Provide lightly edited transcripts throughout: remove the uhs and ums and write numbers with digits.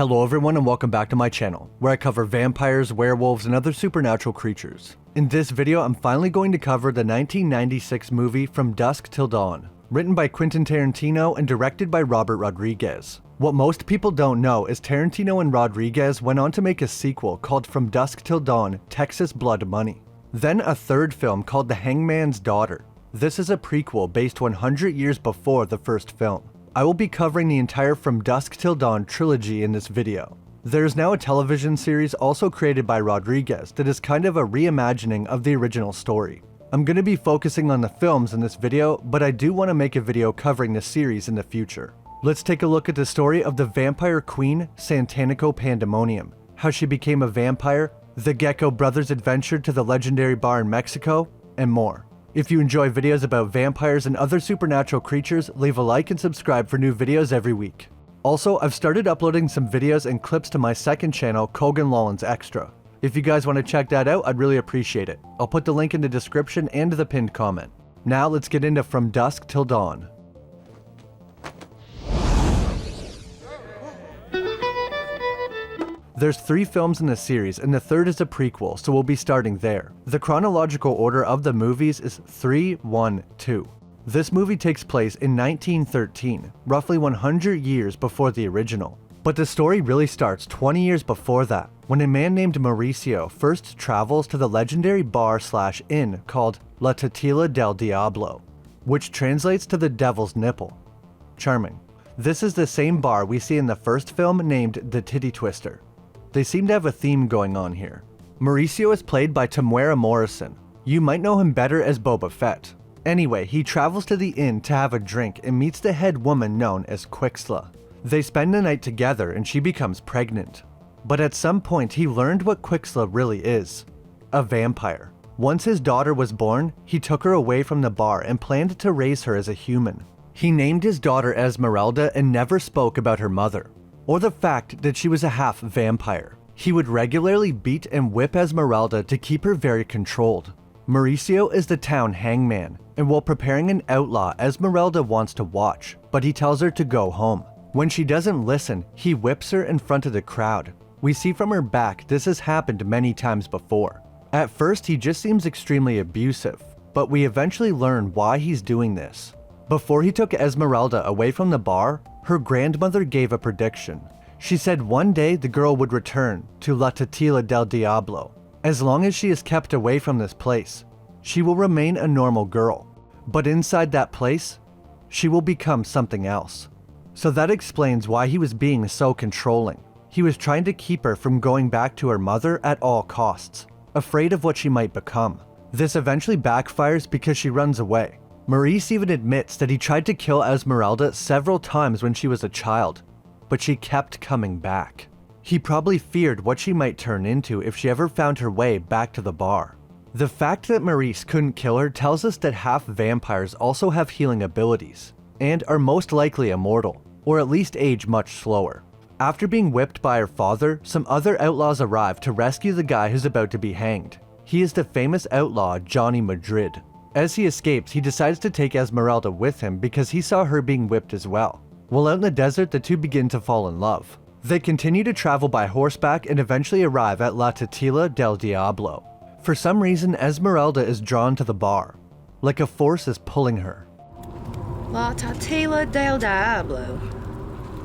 Hello everyone and welcome back to my channel, where I cover vampires, werewolves, and other supernatural creatures. In this video, I'm finally going to cover the 1996 movie From Dusk Till Dawn, written by Quentin Tarantino and directed by Robert Rodriguez. What most people don't know is Tarantino and Rodriguez went on to make a sequel called From Dusk Till Dawn, Texas Blood Money. Then a third film called The Hangman's Daughter. This is a prequel based 100 years before the first film. I will be covering the entire From Dusk Till Dawn trilogy in this video. There is now a television series also created by Rodriguez that is kind of a reimagining of the original story. I'm going to be focusing on the films in this video, but I do want to make a video covering the series in the future. Let's take a look at the story of the vampire queen Santanico Pandemonium, how she became a vampire, the Gecko brothers' adventure to the legendary bar in Mexico, and more. If you enjoy videos about vampires and other supernatural creatures, leave a like and subscribe for new videos every week. Also, I've started uploading some videos and clips to my second channel, Cogan Lollins Extra. If you guys want to check that out, I'd really appreciate it. I'll put the link in the description and the pinned comment. Now let's get into From Dusk Till Dawn. There's 3 films in the series, and the third is a prequel, so we'll be starting there. The chronological order of the movies is 3, 1, 2. This movie takes place in 1913, roughly 100 years before the original. But the story really starts 20 years before that, when a man named Mauricio first travels to the legendary bar/inn called La Titila del Diablo, which translates to the Devil's Nipple. Charming. This is the same bar we see in the first film named The Titty Twister. They seem to have a theme going on here. Mauricio is played by Temuera Morrison. You might know him better as Boba Fett. Anyway, he travels to the inn to have a drink and meets the head woman known as Quixla. They spend the night together and she becomes pregnant. But at some point he learned what Quixla really is. A vampire. Once his daughter was born, he took her away from the bar and planned to raise her as a human. He named his daughter Esmeralda and never spoke about her mother, or the fact that she was a half vampire. He would regularly beat and whip Esmeralda to keep her very controlled. Mauricio is the town hangman, and while preparing an outlaw, Esmeralda wants to watch, but he tells her to go home. When she doesn't listen, he whips her in front of the crowd. We see from her back this has happened many times before. At first he just seems extremely abusive, but we eventually learn why he's doing this. Before he took Esmeralda away from the bar, her grandmother gave a prediction. She said one day the girl would return to La Titila del Diablo. As long as she is kept away from this place, she will remain a normal girl. But inside that place, she will become something else. So that explains why he was being so controlling. He was trying to keep her from going back to her mother at all costs, afraid of what she might become. This eventually backfires because she runs away. Maurice even admits that he tried to kill Esmeralda several times when she was a child, but she kept coming back. He probably feared what she might turn into if she ever found her way back to the bar. The fact that Maurice couldn't kill her tells us that half vampires also have healing abilities, and are most likely immortal, or at least age much slower. After being whipped by her father, some other outlaws arrive to rescue the guy who's about to be hanged. He is the famous outlaw Johnny Madrid. As he escapes, he decides to take Esmeralda with him because he saw her being whipped as well. While out in the desert, the two begin to fall in love. They continue to travel by horseback and eventually arrive at La Titila del Diablo. For some reason, Esmeralda is drawn to the bar, like a force is pulling her. La Titila del Diablo.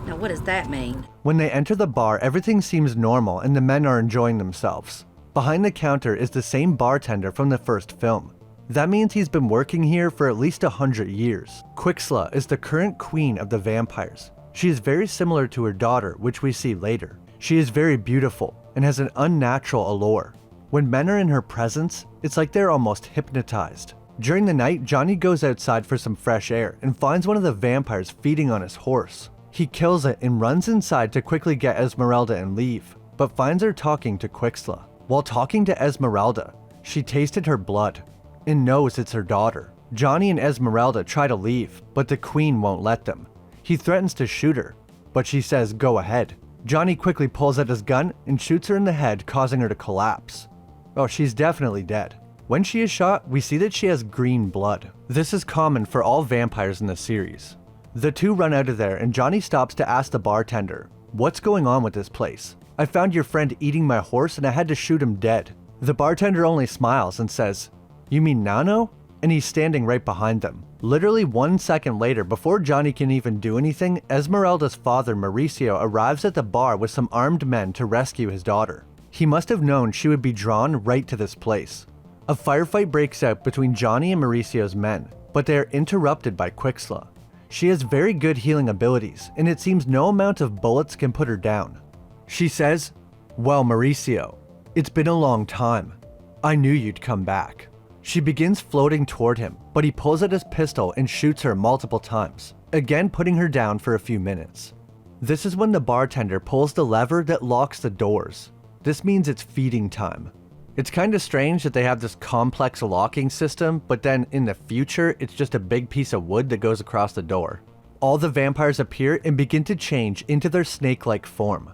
Now what does that mean? When they enter the bar, everything seems normal and the men are enjoying themselves. Behind the counter is the same bartender from the first film. That means he's been working here for at least 100 years. Quixla is the current queen of the vampires. She is very similar to her daughter, which we see later. She is very beautiful and has an unnatural allure. When men are in her presence, it's like they're almost hypnotized. During the night, Johnny goes outside for some fresh air and finds one of the vampires feeding on his horse. He kills it and runs inside to quickly get Esmeralda and leave, but finds her talking to Quixla. While talking to Esmeralda, she tasted her blood and knows it's her daughter. Johnny and Esmeralda try to leave, but the queen won't let them. He threatens to shoot her, but she says go ahead. Johnny quickly pulls out his gun and shoots her in the head, causing her to collapse. Oh, she's definitely dead. When she is shot, we see that she has green blood. This is common for all vampires in the series. The two run out of there and Johnny stops to ask the bartender, "What's going on with this place? I found your friend eating my horse and I had to shoot him dead." The bartender only smiles and says, "You mean Nano?" And he's standing right behind them. Literally 1 second later, before Johnny can even do anything, Esmeralda's father, Mauricio, arrives at the bar with some armed men to rescue his daughter. He must have known she would be drawn right to this place. A firefight breaks out between Johnny and Mauricio's men, but they are interrupted by Quixla. She has very good healing abilities, and it seems no amount of bullets can put her down. She says, "Well, Mauricio, it's been a long time. I knew you'd come back." She begins floating toward him, but he pulls out his pistol and shoots her multiple times, again putting her down for a few minutes. This is when the bartender pulls the lever that locks the doors. This means it's feeding time. It's kinda strange that they have this complex locking system, but then in the future, it's just a big piece of wood that goes across the door. All the vampires appear and begin to change into their snake-like form.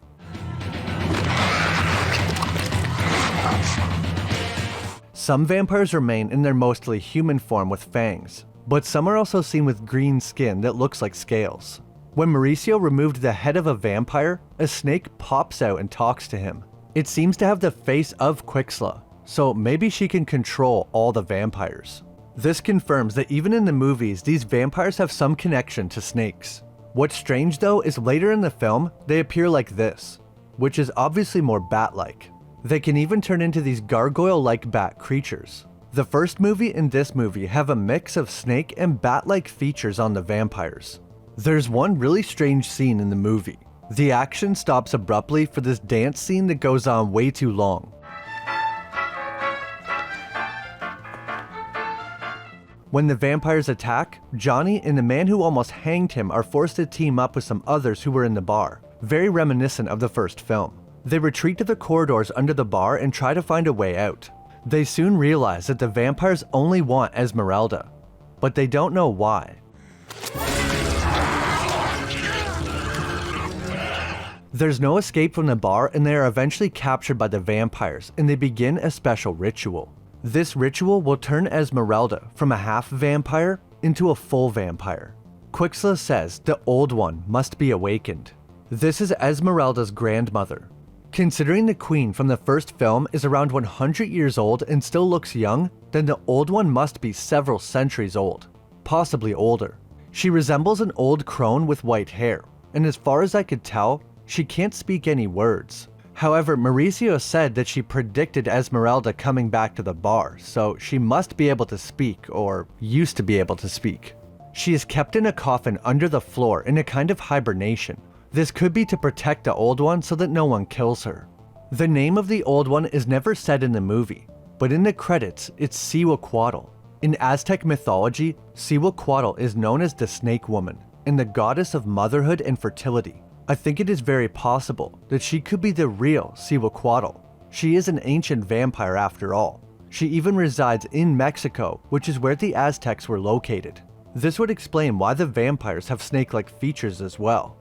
Some vampires remain in their mostly human form with fangs, but some are also seen with green skin that looks like scales. When Mauricio removed the head of a vampire, a snake pops out and talks to him. It seems to have the face of Quixla, so maybe she can control all the vampires. This confirms that even in the movies, these vampires have some connection to snakes. What's strange though is later in the film, they appear like this, which is obviously more bat-like. They can even turn into these gargoyle-like bat creatures. The first movie and this movie have a mix of snake and bat-like features on the vampires. There's one really strange scene in the movie. The action stops abruptly for this dance scene that goes on way too long. When the vampires attack, Johnny and the man who almost hanged him are forced to team up with some others who were in the bar, very reminiscent of the first film. They retreat to the corridors under the bar and try to find a way out. They soon realize that the vampires only want Esmeralda, but they don't know why. There's no escape from the bar and they are eventually captured by the vampires and they begin a special ritual. This ritual will turn Esmeralda from a half vampire into a full vampire. Quixla says the old one must be awakened. This is Esmeralda's grandmother. Considering the queen from the first film is around 100 years old and still looks young, then the old one must be several centuries old, possibly older. She resembles an old crone with white hair, and as far as I could tell, she can't speak any words. However, Mauricio said that she predicted Esmeralda coming back to the bar, so she must be able to speak, or used to be able to speak. She is kept in a coffin under the floor in a kind of hibernation. This could be to protect the old one so that no one kills her. The name of the old one is never said in the movie, but in the credits, it's Cihuacuatl. In Aztec mythology, Cihuacuatl is known as the Snake Woman and the goddess of motherhood and fertility. I think it is very possible that she could be the real Cihuacuatl. She is an ancient vampire after all. She even resides in Mexico, which is where the Aztecs were located. This would explain why the vampires have snake-like features as well.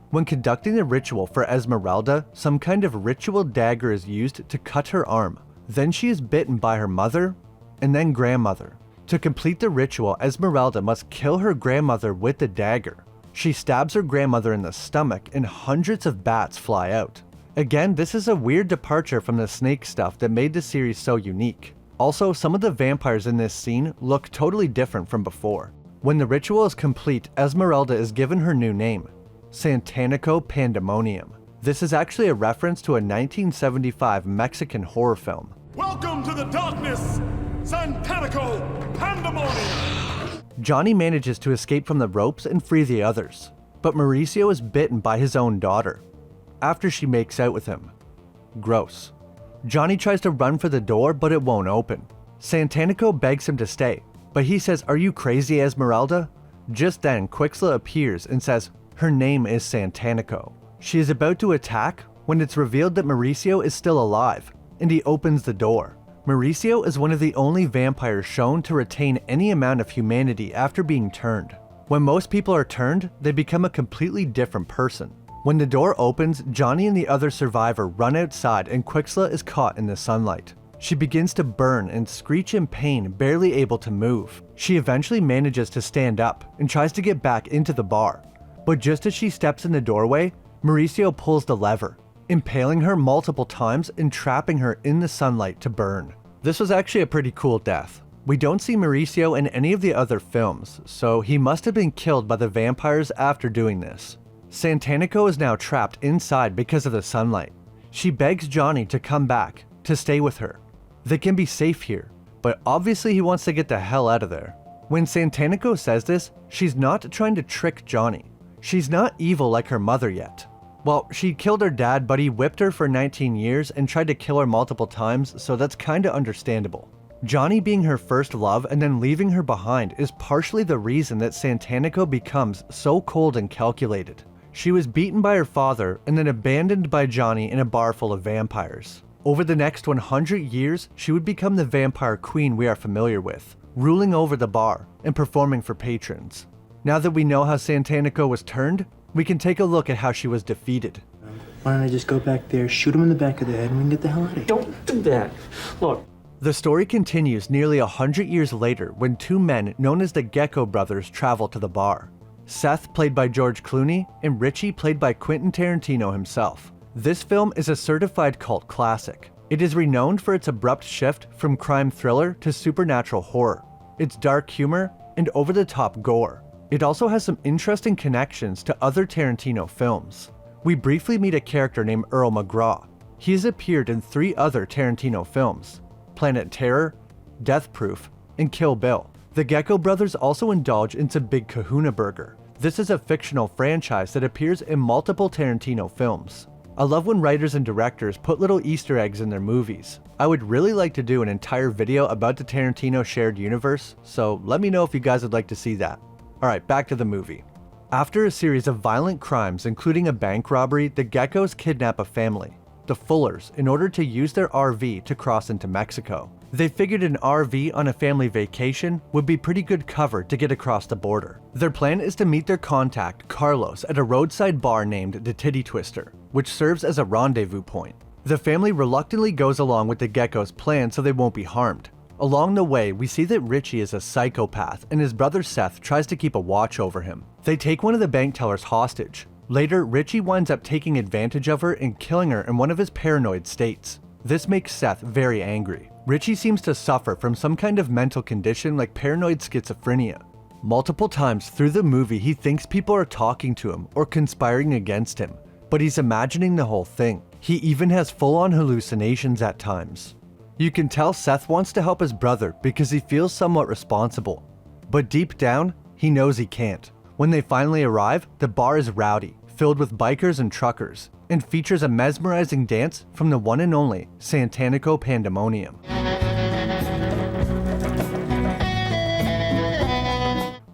When conducting the ritual for Esmeralda, some kind of ritual dagger is used to cut her arm. Then she is bitten by her mother, and then grandmother. To complete the ritual, Esmeralda must kill her grandmother with the dagger. She stabs her grandmother in the stomach and hundreds of bats fly out. Again, this is a weird departure from the snake stuff that made the series so unique. Also, some of the vampires in this scene look totally different from before. When the ritual is complete, Esmeralda is given her new name, Santanico Pandemonium. This is actually a reference to a 1975 Mexican horror film. Welcome to the darkness, Santanico Pandemonium! Johnny manages to escape from the ropes and free the others, but Mauricio is bitten by his own daughter, after she makes out with him. Gross. Johnny tries to run for the door, but it won't open. Santanico begs him to stay, but he says, "Are you crazy, Esmeralda?" Just then, Quixla appears and says, her name is Santanico. She is about to attack when it's revealed that Mauricio is still alive, and he opens the door. Mauricio is one of the only vampires shown to retain any amount of humanity after being turned. When most people are turned, they become a completely different person. When the door opens, Johnny and the other survivor run outside and Quixla is caught in the sunlight. She begins to burn and screech in pain, barely able to move. She eventually manages to stand up and tries to get back into the bar. But just as she steps in the doorway, Mauricio pulls the lever, impaling her multiple times and trapping her in the sunlight to burn. This was actually a pretty cool death. We don't see Mauricio in any of the other films, so he must have been killed by the vampires after doing this. Santanico is now trapped inside because of the sunlight. She begs Johnny to come back, to stay with her. They can be safe here, but obviously he wants to get the hell out of there. When Santanico says this, she's not trying to trick Johnny. She's not evil like her mother yet. Well, she killed her dad, but he whipped her for 19 years and tried to kill her multiple times, so that's kinda understandable. Johnny being her first love and then leaving her behind is partially the reason that Santanico becomes so cold and calculated. She was beaten by her father and then abandoned by Johnny in a bar full of vampires. Over the next 100 years, she would become the vampire queen we are familiar with, ruling over the bar and performing for patrons. Now that we know how Santanico was turned, we can take a look at how she was defeated. Why don't I just go back there, shoot him in the back of the head, and we can get the hell out of here? Don't do that. Look. The story continues nearly 100 years later when two men known as the Gecko brothers travel to the bar. Seth, played by George Clooney, and Richie, played by Quentin Tarantino himself. This film is a certified cult classic. It is renowned for its abrupt shift from crime thriller to supernatural horror, its dark humor, and over-the-top gore. It also has some interesting connections to other Tarantino films. We briefly meet a character named Earl McGraw. He has appeared in 3 other Tarantino films: Planet Terror, Death Proof, and Kill Bill. The Gecko brothers also indulge into Big Kahuna Burger. This is a fictional franchise that appears in multiple Tarantino films. I love when writers and directors put little Easter eggs in their movies. I would really like to do an entire video about the Tarantino shared universe, so let me know if you guys would like to see that. Alright, back to the movie. After a series of violent crimes, including a bank robbery, the Geckos kidnap a family, the Fullers, in order to use their RV to cross into Mexico. They figured an RV on a family vacation would be pretty good cover to get across the border. Their plan is to meet their contact, Carlos, at a roadside bar named the Titty Twister, which serves as a rendezvous point. The family reluctantly goes along with the Geckos' plan so they won't be harmed. Along the way, we see that Richie is a psychopath and his brother Seth tries to keep a watch over him. They take one of the bank tellers hostage. Later, Richie winds up taking advantage of her and killing her in one of his paranoid states. This makes Seth very angry. Richie seems to suffer from some kind of mental condition like paranoid schizophrenia. Multiple times through the movie, he thinks people are talking to him or conspiring against him, but he's imagining the whole thing. He even has full-on hallucinations at times. You can tell Seth wants to help his brother because he feels somewhat responsible, but deep down, he knows he can't. When they finally arrive, the bar is rowdy, filled with bikers and truckers, and features a mesmerizing dance from the one and only Santanico Pandemonium.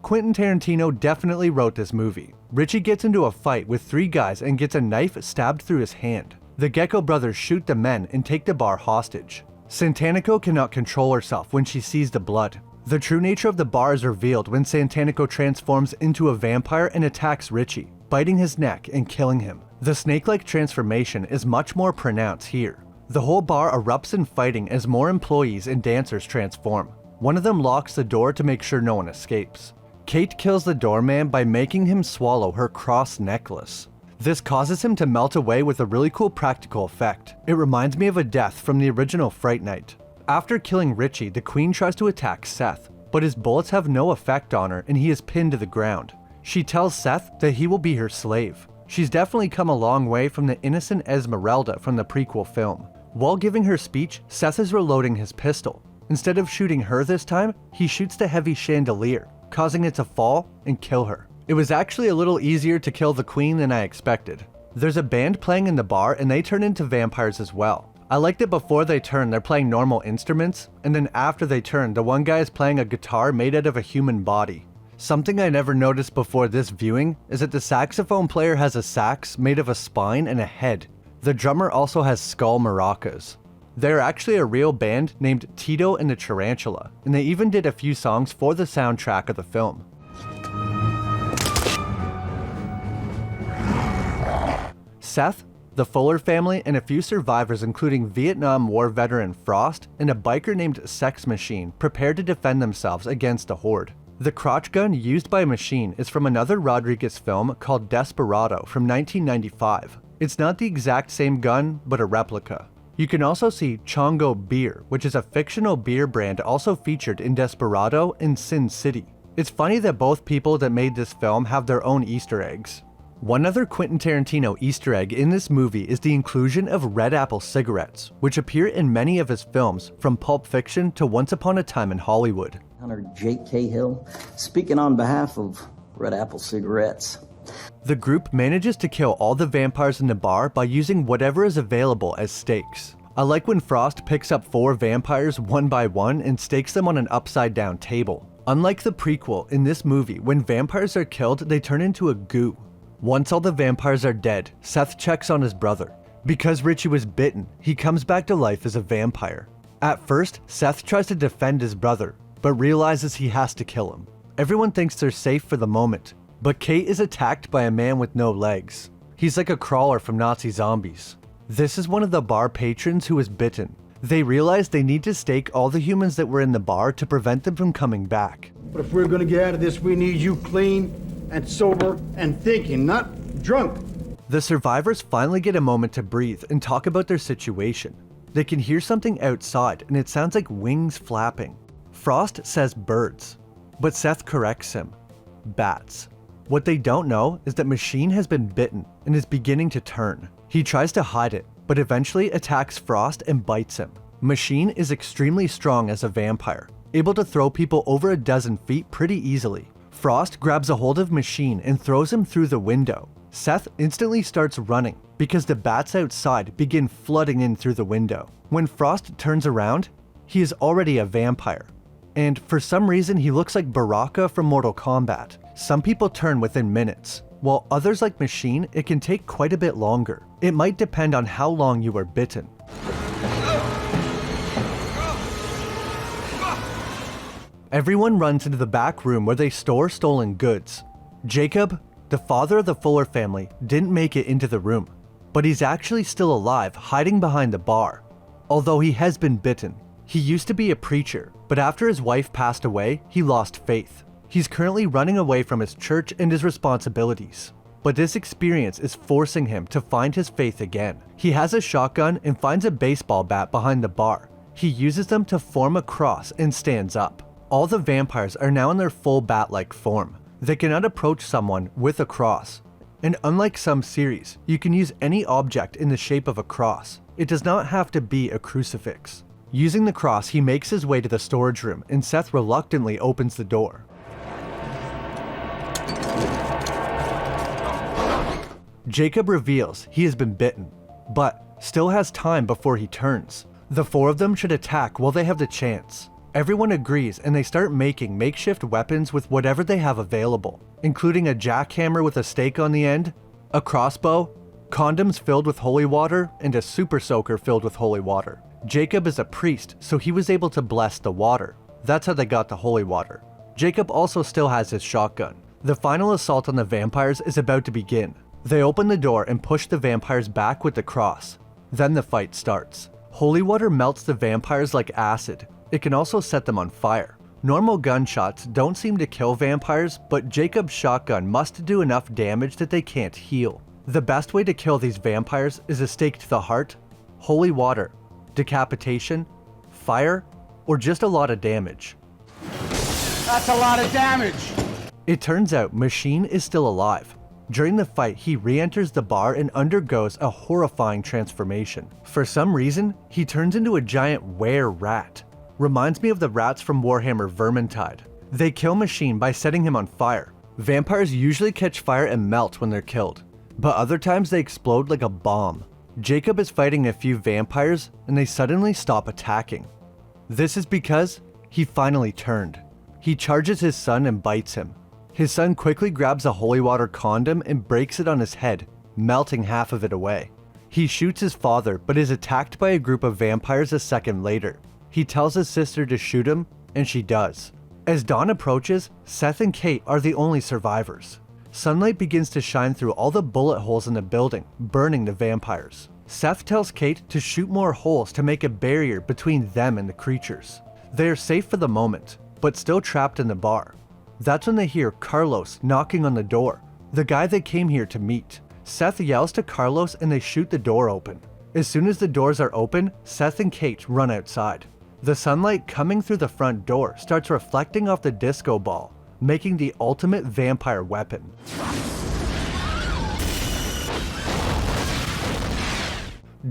Quentin Tarantino definitely wrote this movie. Richie gets into a fight with 3 guys and gets a knife stabbed through his hand. The Gecko brothers shoot the men and take the bar hostage. Santanico cannot control herself when she sees the blood. The true nature of the bar is revealed when Santanico transforms into a vampire and attacks Richie, biting his neck and killing him. The snake-like transformation is much more pronounced here. The whole bar erupts in fighting as more employees and dancers transform. One of them locks the door to make sure no one escapes. Kate kills the doorman by making him swallow her cross necklace. This causes him to melt away with a really cool practical effect. It reminds me of a death from the original Fright Night. After killing Richie, the Queen tries to attack Seth, but his bullets have no effect on her and he is pinned to the ground. She tells Seth that he will be her slave. She's definitely come a long way from the innocent Esmeralda from the prequel film. While giving her speech, Seth is reloading his pistol. Instead of shooting her this time, he shoots the heavy chandelier, causing it to fall and kill her. It was actually a little easier to kill the Queen than I expected. There's a band playing in the bar and they turn into vampires as well. I like that before they turn, they're playing normal instruments, and then after they turn, the one guy is playing a guitar made out of a human body. Something I never noticed before this viewing is that the saxophone player has a sax made of a spine and a head. The drummer also has skull maracas. They're actually a real band named Tito and the Tarantula, and they even did a few songs for the soundtrack of the film. Seth, The Fuller family and a few survivors including Vietnam War veteran Frost and a biker named Sex Machine prepare to defend themselves against a horde. The crotch gun used by Machine is from another Rodriguez film called Desperado from 1995. It's not the exact same gun, but a replica. You can also see Chongo Beer, which is a fictional beer brand also featured in Desperado and Sin City. It's funny that both people that made this film have their own Easter eggs. One other Quentin Tarantino Easter egg in this movie is the inclusion of Red Apple cigarettes, which appear in many of his films, from Pulp Fiction to Once Upon a Time in Hollywood. Hunter Jake Cahill, speaking on behalf of Red Apple Cigarettes. The group manages to kill all the vampires in the bar by using whatever is available as stakes. I like when Frost picks up 4 vampires one by one and stakes them on an upside down table. Unlike the prequel, in this movie, when vampires are killed, they turn into a goo. Once all the vampires are dead, Seth checks on his brother. Because Richie was bitten, he comes back to life as a vampire. At first, Seth tries to defend his brother, but realizes he has to kill him. Everyone thinks they're safe for the moment, but Kate is attacked by a man with no legs. He's like a crawler from Nazi zombies. This is one of the bar patrons who was bitten. They realize they need to stake all the humans that were in the bar to prevent them from coming back. But if we're gonna get out of this, we need you clean and sober and thinking, not drunk. The survivors finally get a moment to breathe and talk about their situation. They can hear something outside and it sounds like wings flapping. Frost says birds, but Seth corrects him. Bats. What they don't know is that Machine has been bitten and is beginning to turn. He tries to hide it, but eventually attacks Frost and bites him. Machine is extremely strong as a vampire, able to throw people over a dozen feet pretty easily. Frost grabs a hold of Machine and throws him through the window. Seth instantly starts running because the bats outside begin flooding in through the window. When Frost turns around, he is already a vampire. And for some reason he looks like Baraka from Mortal Kombat. Some people turn within minutes, while others like Machine, it can take quite a bit longer. It might depend on how long you were bitten. Everyone runs into the back room where they store stolen goods. Jacob, the father of the Fuller family, didn't make it into the room, but he's actually still alive, hiding behind the bar. Although he has been bitten. He used to be a preacher, but after his wife passed away, he lost faith. He's currently running away from his church and his responsibilities. But this experience is forcing him to find his faith again. He has a shotgun and finds a baseball bat behind the bar. He uses them to form a cross and stands up. All the vampires are now in their full bat-like form. They cannot approach someone with a cross. And unlike some series, you can use any object in the shape of a cross. It does not have to be a crucifix. Using the cross, he makes his way to the storage room and Seth reluctantly opens the door. Jacob reveals he has been bitten, but still has time before he turns. The 4 of them should attack while they have the chance. Everyone agrees and they start making makeshift weapons with whatever they have available, including a jackhammer with a stake on the end, a crossbow, condoms filled with holy water, and a super soaker filled with holy water. Jacob is a priest, so he was able to bless the water. That's how they got the holy water. Jacob also still has his shotgun. The final assault on the vampires is about to begin. They open the door and push the vampires back with the cross. Then the fight starts. Holy water melts the vampires like acid. It can also set them on fire. Normal gunshots don't seem to kill vampires, but Jacob's shotgun must do enough damage that they can't heal. The best way to kill these vampires is a stake to the heart, holy water, decapitation, fire, or just a lot of damage. That's a lot of damage. It turns out Machine is still alive. During the fight, he re-enters the bar and undergoes a horrifying transformation. For some reason, he turns into a giant were-rat. Reminds me of the rats from Warhammer Vermintide. They kill Machine by setting him on fire. Vampires usually catch fire and melt when they're killed, but other times they explode like a bomb. Jacob is fighting a few vampires and they suddenly stop attacking. This is because he finally turned. He charges his son and bites him. His son quickly grabs a holy water condom and breaks it on his head, melting half of it away. He shoots his father but is attacked by a group of vampires a second later. He tells his sister to shoot him, and she does. As dawn approaches, Seth and Kate are the only survivors. Sunlight begins to shine through all the bullet holes in the building, burning the vampires. Seth tells Kate to shoot more holes to make a barrier between them and the creatures. They are safe for the moment, but still trapped in the bar. That's when they hear Carlos knocking on the door, the guy they came here to meet. Seth yells to Carlos and they shoot the door open. As soon as the doors are open, Seth and Kate run outside. The sunlight coming through the front door starts reflecting off the disco ball, making the ultimate vampire weapon.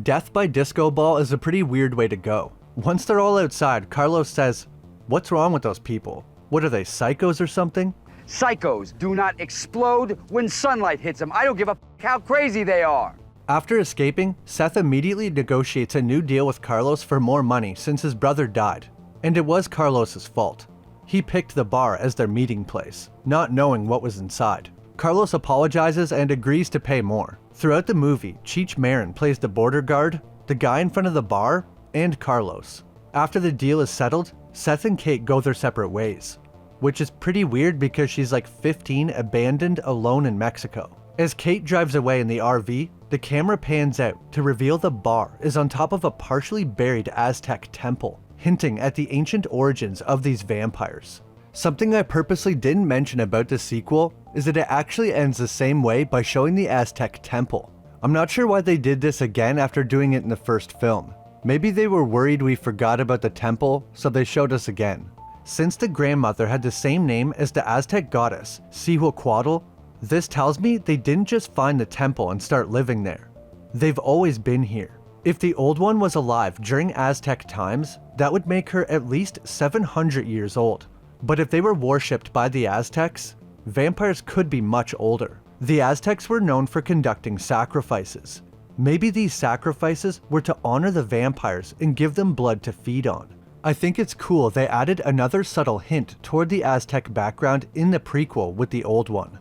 Death by disco ball is a pretty weird way to go. Once they're all outside, Carlos says, "What's wrong with those people? What are they, psychos or something?" Psychos do not explode when sunlight hits them. I don't give a how crazy they are. After escaping, Seth immediately negotiates a new deal with Carlos for more money since his brother died. And it was Carlos's fault. He picked the bar as their meeting place, not knowing what was inside. Carlos apologizes and agrees to pay more. Throughout the movie, Cheech Marin plays the border guard, the guy in front of the bar, and Carlos. After the deal is settled, Seth and Kate go their separate ways, which is pretty weird because she's like 15, abandoned, alone in Mexico. As Kate drives away in the RV, the camera pans out to reveal the bar is on top of a partially buried Aztec temple, hinting at the ancient origins of these vampires. Something I purposely didn't mention about the sequel is that it actually ends the same way by showing the Aztec temple. I'm not sure why they did this again after doing it in the first film. Maybe they were worried we forgot about the temple, so they showed us again. Since the grandmother had the same name as the Aztec goddess, Cihuacuatl, this tells me they didn't just find the temple and start living there. They've always been here. If the old one was alive during Aztec times, that would make her at least 700 years old. But if they were worshipped by the Aztecs, vampires could be much older. The Aztecs were known for conducting sacrifices. Maybe these sacrifices were to honor the vampires and give them blood to feed on. I think it's cool they added another subtle hint toward the Aztec background in the prequel with the old one.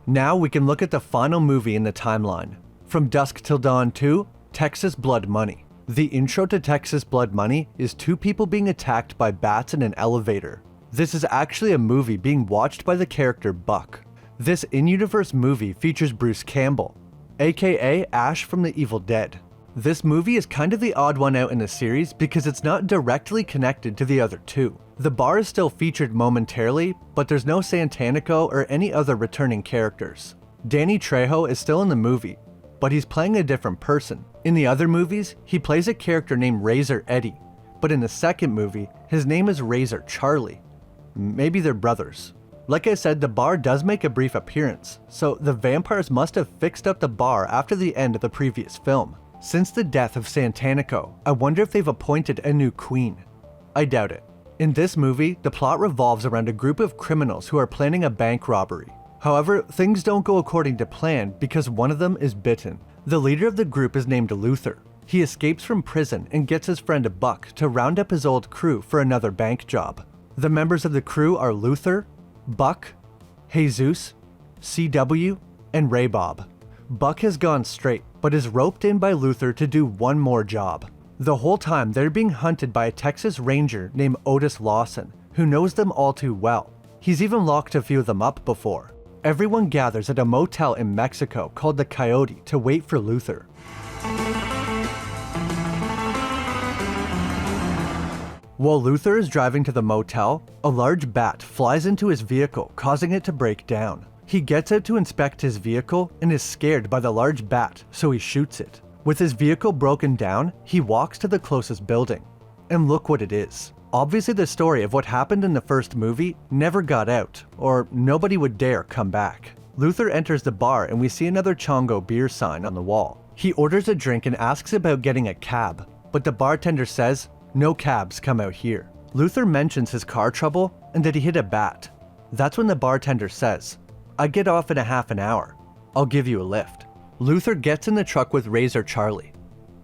Now we can look at the final movie in the timeline. From Dusk Till Dawn 2, Texas Blood Money. The intro to Texas Blood Money is two people being attacked by bats in an elevator. This is actually a movie being watched by the character Buck. This in-universe movie features Bruce Campbell, aka Ash from the Evil Dead. This movie is kind of the odd one out in the series because it's not directly connected to the other two. The bar is still featured momentarily, but there's no Santanico or any other returning characters. Danny Trejo is still in the movie, but he's playing a different person. In the other movies, he plays a character named Razor Eddie, but in the second movie, his name is Razor Charlie. Maybe they're brothers. Like I said, the bar does make a brief appearance, so the vampires must have fixed up the bar after the end of the previous film. Since the death of Santanico, I wonder if they've appointed a new queen. I doubt it. In this movie, the plot revolves around a group of criminals who are planning a bank robbery. However, things don't go according to plan because one of them is bitten. The leader of the group is named Luther. He escapes from prison and gets his friend Buck to round up his old crew for another bank job. The members of the crew are Luther, Buck, Jesus, CW, and Ray Bob. Buck has gone straight, but is roped in by Luther to do one more job. The whole time they're being hunted by a Texas Ranger named Otis Lawson, who knows them all too well. He's even locked a few of them up before. Everyone gathers at a motel in Mexico called the Coyote to wait for Luther. While Luther is driving to the motel, a large bat flies into his vehicle, causing it to break down. He gets out to inspect his vehicle and is scared by the large bat, so he shoots it. With his vehicle broken down, he walks to the closest building. And look what it is. Obviously the story of what happened in the first movie never got out, or nobody would dare come back. Luther enters the bar and we see another Chongo beer sign on the wall. He orders a drink and asks about getting a cab, but the bartender says, "No cabs come out here." Luther mentions his car trouble and that he hit a bat. That's when the bartender says, "I get off in a half an hour. I'll give you a lift." Luther gets in the truck with Razor Charlie,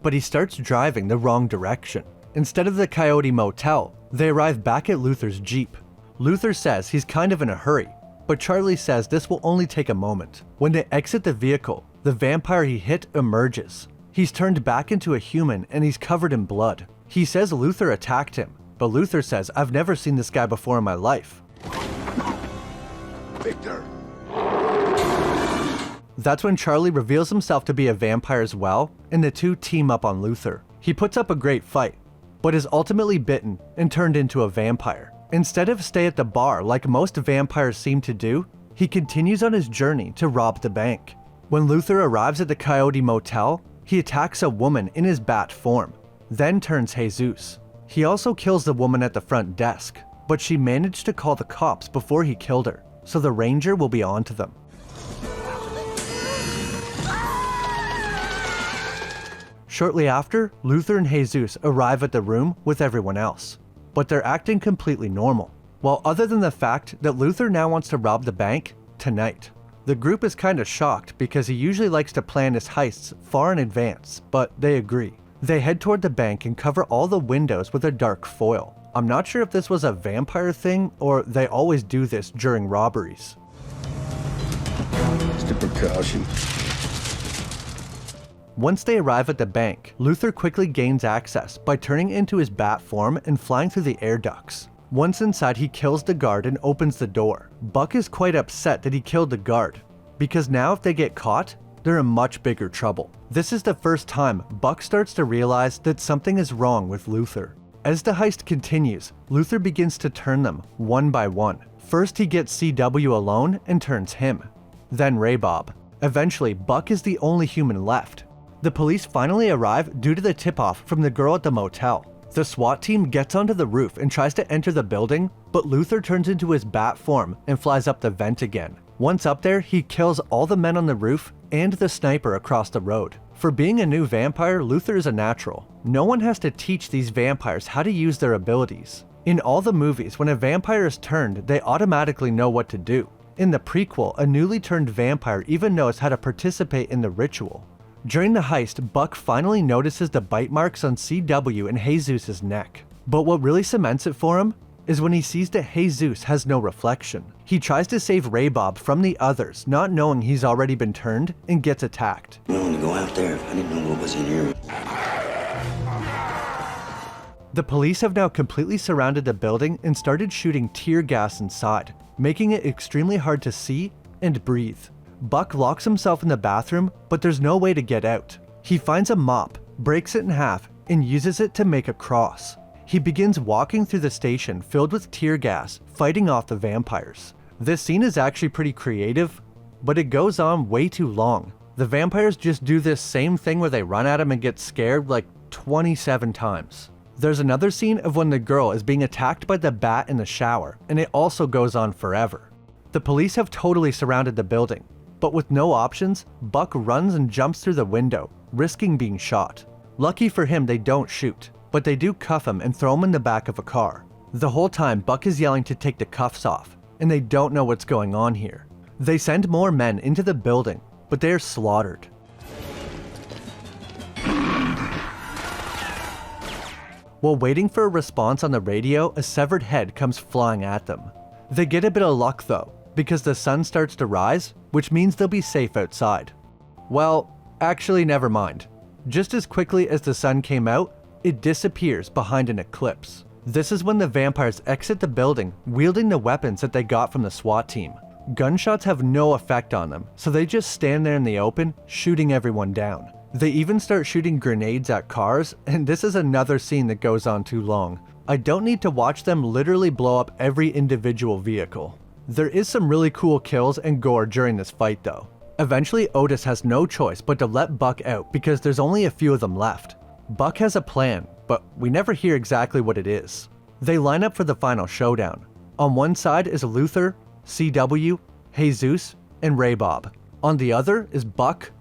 but he starts driving the wrong direction. Instead of the Coyote Motel, they arrive back at Luther's Jeep. Luther says he's kind of in a hurry, but Charlie says this will only take a moment. When they exit the vehicle, the vampire he hit emerges. He's turned back into a human and he's covered in blood. He says Luther attacked him, but Luther says, "I've never seen this guy before in my life." Victor! That's when Charlie reveals himself to be a vampire as well, and the two team up on Luther. He puts up a great fight, but is ultimately bitten and turned into a vampire. Instead of stay at the bar like most vampires seem to do, he continues on his journey to rob the bank. When Luther arrives at the Coyote Motel, he attacks a woman in his bat form, then turns Jesus. He also kills the woman at the front desk, but she managed to call the cops before he killed her, so the ranger will be on to them. Shortly after, Luther and Jesus arrive at the room with everyone else, but they're acting completely normal. Well, other than the fact that Luther now wants to rob the bank tonight. The group is kinda shocked because he usually likes to plan his heists far in advance, but they agree. They head toward the bank and cover all the windows with a dark foil. I'm not sure if this was a vampire thing or they always do this during robberies. Just a precaution. Once they arrive at the bank, Luther quickly gains access by turning into his bat form and flying through the air ducts. Once inside, he kills the guard and opens the door. Buck is quite upset that he killed the guard, because now if they get caught, they're in much bigger trouble. This is the first time Buck starts to realize that something is wrong with Luther. As the heist continues, Luther begins to turn them one by one. First he gets CW alone and turns him, then Ray Bob. Eventually, Buck is the only human left. The police finally arrive due to the tip-off from the girl at the motel. The SWAT team gets onto the roof and tries to enter the building, but Luther turns into his bat form and flies up the vent again. Once up there, he kills all the men on the roof and the sniper across the road. For being a new vampire, Luther is a natural. No one has to teach these vampires how to use their abilities. In all the movies, when a vampire is turned, they automatically know what to do. In the prequel, a newly turned vampire even knows how to participate in the ritual. During the heist, Buck finally notices the bite marks on CW and Jesus' neck. But what really cements it for him is when he sees that Jesus has no reflection. He tries to save Ray Bob from the others, not knowing he's already been turned, and gets attacked. I wanted to go out there. I didn't know what was in here. The police have now completely surrounded the building and started shooting tear gas inside, making it extremely hard to see and breathe. Buck locks himself in the bathroom, but there's no way to get out. He finds a mop, breaks it in half, and uses it to make a cross. He begins walking through the station filled with tear gas, fighting off the vampires. This scene is actually pretty creative, but it goes on way too long. The vampires just do this same thing where they run at him and get scared like 27 times. There's another scene of when the girl is being attacked by the bat in the shower, and it also goes on forever. The police have totally surrounded the building, but with no options, Buck runs and jumps through the window, risking being shot. Lucky for him, they don't shoot, but they do cuff him and throw him in the back of a car. The whole time, Buck is yelling to take the cuffs off, and they don't know what's going on here. They send more men into the building, but they are slaughtered. While waiting for a response on the radio, a severed head comes flying at them. They get a bit of luck though, because the sun starts to rise, which means they'll be safe outside. Well, actually never mind. Just as quickly as the sun came out, it disappears behind an eclipse. This is when the vampires exit the building, wielding the weapons that they got from the SWAT team. Gunshots have no effect on them, so they just stand there in the open, shooting everyone down. They even start shooting grenades at cars, and this is another scene that goes on too long. I don't need to watch them literally blow up every individual vehicle. There is some really cool kills and gore during this fight though. Eventually, Otis has no choice but to let Buck out because there's only a few of them left. Buck has a plan, but we never hear exactly what it is. They line up for the final showdown. On one side is Luther, CW, Jesus, and Ray Bob. On the other is Buck,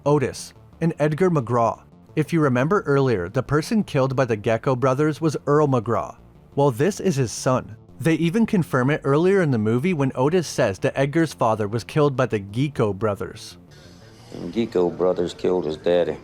Otis, and Edgar McGraw. If you remember earlier, the person killed by the Gecko brothers was Earl McGraw. Well, this is his son. They even confirm it earlier in the movie when Otis says that Edgar's father was killed by the Gecko brothers. The Gecko brothers killed his daddy.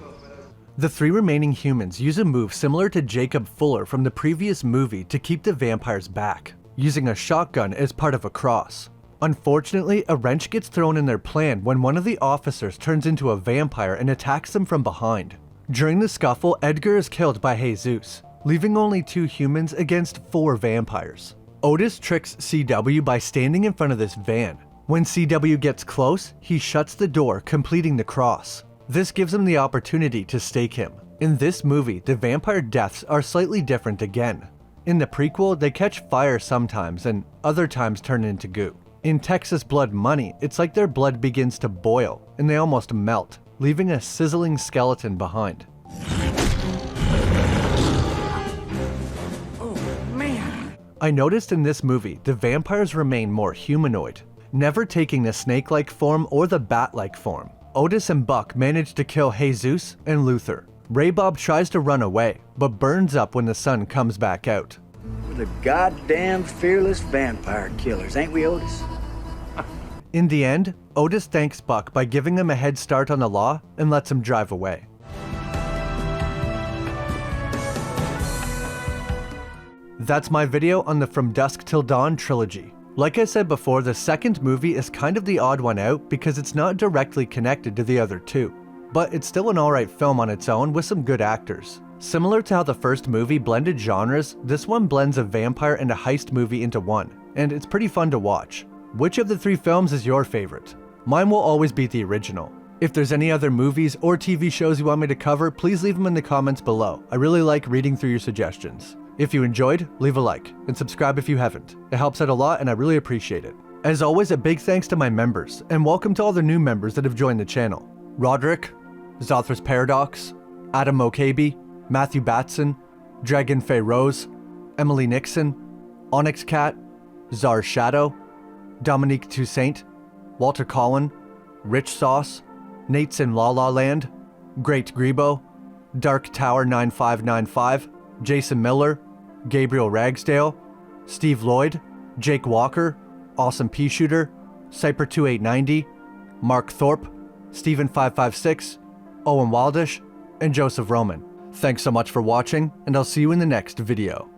The three remaining humans use a move similar to Jacob Fuller from the previous movie to keep the vampires back, using a shotgun as part of a cross. Unfortunately, a wrench gets thrown in their plan when one of the officers turns into a vampire and attacks them from behind. During the scuffle, Edgar is killed by Jesus. leaving only 2 humans against 4 vampires. Otis tricks CW by standing in front of this van. When CW gets close, he shuts the door, completing the cross. This gives him the opportunity to stake him. In this movie, the vampire deaths are slightly different again. In the prequel, they catch fire sometimes and other times turn into goo. In Texas Blood Money, it's like their blood begins to boil and they almost melt, leaving a sizzling skeleton behind. I noticed in this movie, the vampires remain more humanoid, never taking the snake-like form or the bat-like form. Otis and Buck manage to kill Jesus and Luther. Ray Bob tries to run away, but burns up when the sun comes back out. We're the goddamn fearless vampire killers, ain't we, Otis? In the end, Otis thanks Buck by giving him a head start on the law and lets him drive away. That's my video on the From Dusk Till Dawn trilogy. Like I said before, the second movie is kind of the odd one out because it's not directly connected to the other 2. But it's still an alright film on its own with some good actors. Similar to how the first movie blended genres, this one blends a vampire and a heist movie into one, and it's pretty fun to watch. Which of the 3 films is your favorite? Mine will always be the original. If there's any other movies or TV shows you want me to cover, please leave them in the comments below. I really like reading through your suggestions. If you enjoyed, leave a like, and subscribe if you haven't. It helps out a lot and I really appreciate it. As always, a big thanks to my members, and welcome to all the new members that have joined the channel. Roderick, Zothras Paradox, Adam Mokabe, Matthew Batson, Dragon Faye Rose, Emily Nixon, Onyx Cat, Czar Shadow, Dominique Toussaint, Walter Collin, Rich Sauce, Nate's in La La Land, Great Grebo, Dark Tower 9595, Jason Miller, Gabriel Ragsdale, Steve Lloyd, Jake Walker, Awesome Pea Shooter, Cyper 2890, Mark Thorpe, Steven 556, Owen Wildish, and Joseph Roman. Thanks so much for watching, and I'll see you in the next video.